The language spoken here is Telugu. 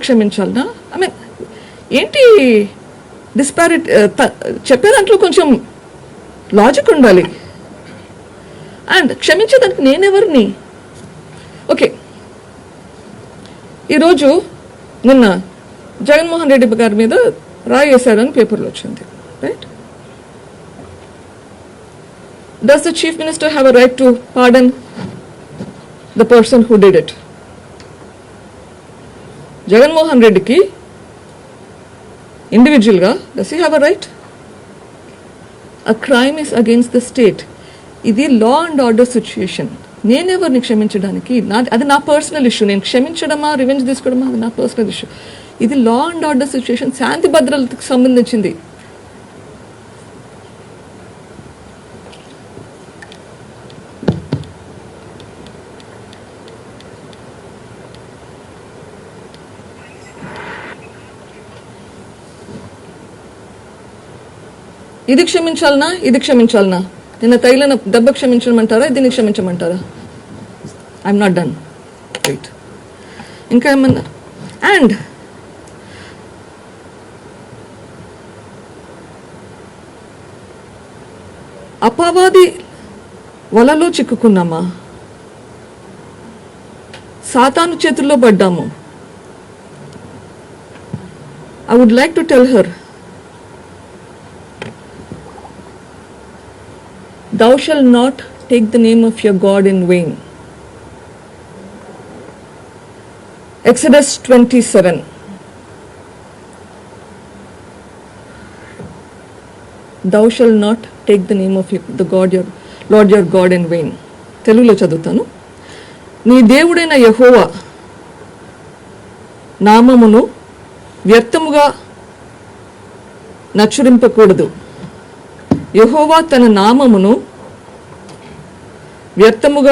క్షమించాలనా? ఐ మీన్ ఏంటి డిస్పారిటీ? చెప్పే దాంట్లో కొంచెం లాజిక్ ఉండాలి. అండ్ క్షమించేదానికి నేనెవరిని? ఓకే, ఈరోజు నిన్న జగన్మోహన్ రెడ్డి గారి మీద రాయి వేశారని పేపర్లో వచ్చింది, right? Does the chief minister have a right to pardon the person who did it? Jaganmohan రెడ్డికి ఇండివిజువల్గా does he have a right? A crime is against the state. ఇది లా అండ్ ఆర్డర్ సిచ్యుయేషన్. నేనెవరిని క్షమించడానికి? అది నా పర్సనల్ ఇష్యూ. నేను క్షమించడమా రివెంజ్ తీసుకోవడమా అది నా పర్సనల్ ఇష్యూ. ఇది లా అండ్ ఆర్డర్ సిచ్యుయేషన్, శాంతి భద్రతకు సంబంధించింది. ఇది క్షమించాలనా ఇది క్షమించాలనా? నిన్న తైలన దెబ్బ క్షమించమంటారా, దీన్ని క్షమించమంటారా? I'm not done, right? ఇంకా ఏమన్నా? అండ్ అపవాది వలలో చిక్కుకున్నామా? సాతాను చేతుల్లో పడ్డాము. I would like to tell her, thou shalt not take the name of your God in vain. Exodus 27. Thou shalt not take the name of the Lord your God in vain. తెలుగులో చదువుతాను. నీ దేవుడైన యెహోవా నామమును వ్యర్థముగా నచ్చురింపకూడదు. యెహోవా తన నామమును వ్యర్థముగా